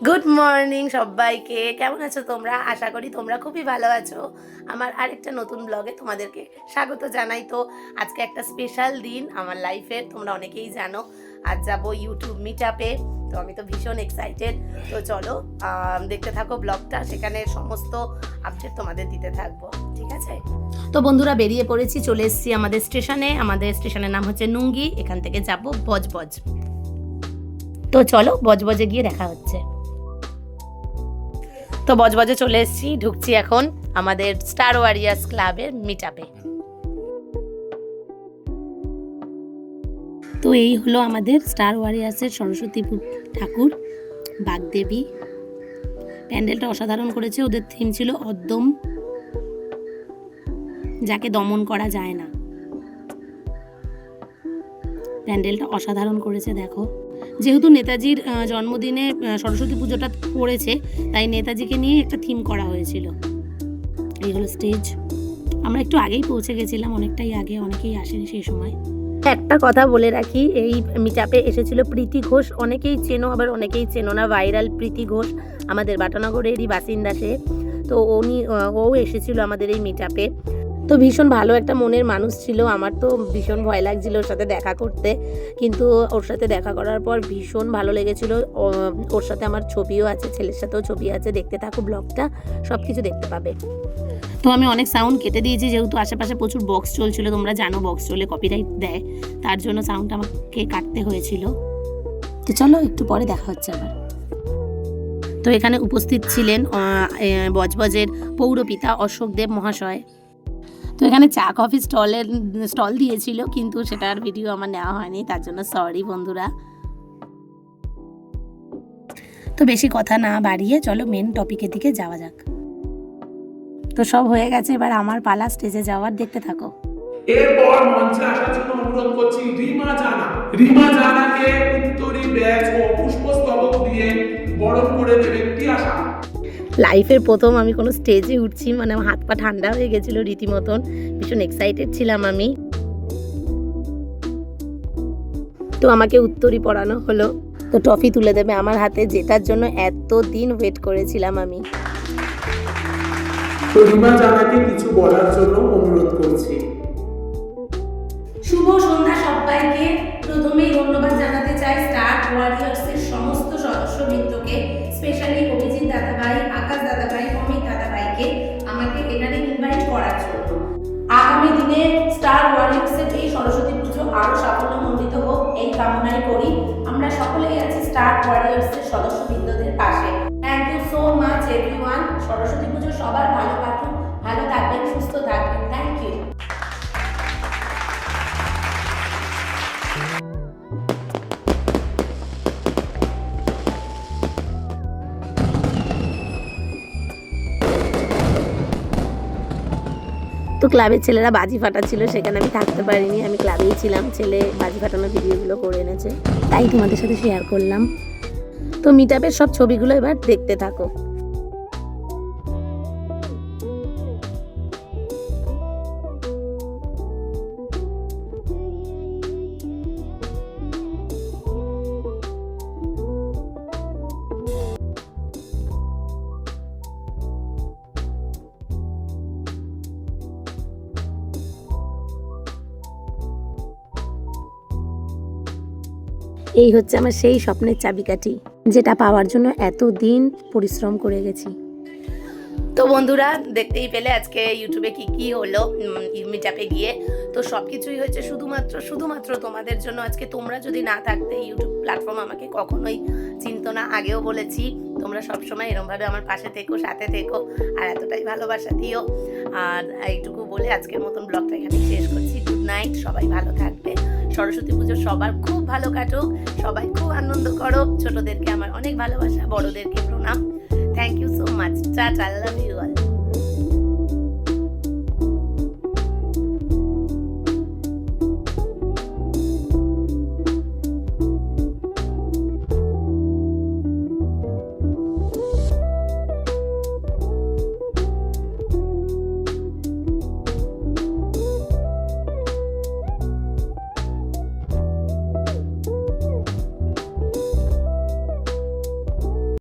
Good morning সবাইকে। কেমন আছো তোমরা? আশা করি তোমরা খুবই ভালো আছো। আমার আরেকটা নতুন ব্লগে তোমাদেরকে স্বাগত জানাই। তো আজকে একটা স্পেশাল দিন আমার লাইফের, তোমরা অনেকেই জানো। আজ যাবো ইউটিউব মিট আপে, তো আমি তো ভীষণ এক্সাইটেড। তো চলো দেখতে থাকো ব্লগটা, সেখানে সমস্ত আপডেট তোমাদের দিতে থাকবো, ঠিক আছে? তো বন্ধুরা বেরিয়ে পড়েছি, চলে এসেছি আমাদের স্টেশনে। আমাদের স্টেশনের নাম হচ্ছে নুঙ্গি। এখান থেকে যাবো বজবজ। তো চলো বজবজে গিয়ে দেখা হচ্ছে। তো বজবজে চলে এসেছি, ঢুকছি এখন আমাদের স্টার ওয়ারিয়ার্স ক্লাবের মিট আপে। তো এই হলো আমাদের স্টার ওয়ারিয়ার্সের সরস্বতী ঠাকুর, বাগদেবী। প্যান্ডেলটা অসাধারণ করেছে। ওদের থিম ছিল অদ্যম, যাকে দমন করা যায় না। প্যান্ডেলটা অসাধারণ করেছে, দেখো। যেহেতু নেতাজির জন্মদিনে সরস্বতী পুজোটা পড়েছে, তাই নেতাজিকে নিয়ে একটা থিম করা হয়েছিল। এই হলো স্টেজ। আমরা একটু আগেই পৌঁছে গেছিলাম, অনেকটাই আগে, অনেকেই আসেনি সেই সময়। একটা কথা বলে রাখি, এই মিট আপে এসেছিল প্রীতি ঘোষ। অনেকেই চেনো, আবার অনেকেই চেনো না। ভাইরাল প্রীতি ঘোষ আমাদের বাটানগরেরই বাসিন্দা সে। তো ও এসেছিল আমাদের এই মিট আপে। তো ভীষণ ভালো একটা মনের মানুষ ছিল। আমার তো ভীষণ ভয় লাগছিল ওর সাথে দেখা করতে, কিন্তু ওর সাথে দেখা করার পর ভীষণ ভালো লেগেছিল। ওর সাথে আমার ছবিও আছে, ছেলের সাথেও ছবি আছে। দেখতে থাকো ব্লগটা, সব কিছু দেখতে পাবে। তো আমি অনেক সাউন্ড কেটে দিয়েছি, যেহেতু আশেপাশে প্রচুর বক্স চলছিল। তোমরা জানো বক্স চললে কপিরাইট দেয়, তার জন্য সাউন্ডটা আমাকে কাটতে হয়েছিল। তো চলো একটু পরে দেখা হচ্ছে আবার। তো এখানে উপস্থিত ছিলেন বজবজের পৌরপিতা অশোকদেব মহাশয়। তো এখানে চা কফি স্টল দিয়েছিল, কিন্তু সেটার ভিডিও আমার নেওয়া হয়নি, তার জন্য সরি বন্ধুরা। তো বেশি কথা না বাড়িয়ে চলো মেন টপিকের দিকে যাওয়া যাক। তো সব হয়ে গেছে, এবার আমার পালা স্টেজে যাওয়ার, দেখতে থাকো। এরপর মঞ্চে আসার জন্য অনুরোধ করছি রিমা জানা। রিমা জানাকে উত্তরী ব্যাচ ও পুষ্পস্তবক দিয়ে বরণ করে দেবে তিয়াশা। লাইফের প্রথম আমি কোনো স্টেজে উঠছি, মানে আমার হাত পা ঠান্ডা হয়ে গেছিলো রীতিমতন। ভীষণ এক্সাইটেড ছিলাম আমি। তো আমাকে উত্তরী পরানো হলো। তো ট্রফি তুলে দেবে আমার হাতে, যেটার জন্য এত দিন ওয়েট করেছিলাম আমি। তো রিমা জানাকে কিছু বলার জন্য অনুরোধ করছি। শুভ সন্ধ্যা সবাইকে। প্রথমেই ধন্যবাদ জানাতে চাই স্টার ওয়ারিয়ার্সের সমস্ত সদস্যবৃন্দকে, স্পেশালি অভিজিৎ দাদাভাই, আকাশ দাদাভাই, অমিত দাদাভাইকে আমাকে এখানে ইনভাইট করার জন্য। আগামী দিনে স্টার ওয়ারিয়ার্সের এই সরস্বতী পুজো আরও সাফল্যমণ্ডিত হোক, এই কামনাই করি। আমরা সকলেই আছি স্টার ওয়ারিয়ার্সের সদস্যবৃন্দদের পাশে। Thank you so much everyone. Saraswati Puja সবার ভালো কাটুক, ভালো থাকবেন, সুস্থ থাকবেন। Thank you. তো ক্লাবের ছেলেরা বাজি ফাটাচ্ছিল, সেখানে আমি থাকতে পারিনি, আমি ক্লাবেই ছিলাম। ছেলে বাজি ফাটানোর ভিডিওগুলো করে এনেছে, তাই তোমাদের সাথে শেয়ার করলাম। তো মিট আপের সব ছবিগুলো এবার দেখতে থাকো। এই হচ্ছে আমার সেই স্বপ্নের চাবিকাঠি, যেটা পাওয়ার জন্য এতদিন পরিশ্রম করে গেছি। তো বন্ধুরা দেখতেই পেলে আজকে ইউটিউবে কি হলো মিট আপে গিয়ে। তো সব কিছুই হয়েছে শুধুমাত্র তোমাদের জন্য। আজকে তোমরা যদি না থাকতে, ইউটিউব প্ল্যাটফর্ম আমাকে কখনোই চিনতো না। আগেও বলেছি, তোমরা সবসময় এরমভাবে আমার পাশে থেকো, সাথে থেকো, আর এতটাই ভালোবাসা দিও। আর এইটুকু বলে আজকের মতন ব্লগটা এখানে শেষ করছি। গুড নাইট, সবাই ভালো থাকবে। সরস্বতী পুজো সবার খুব ভালো কাটুক, সবাই খুব আনন্দ করো। ছোটদেরকে আমার অনেক ভালোবাসা, বড়দেরকে প্রণাম। Thank you so much. Tata, love you all.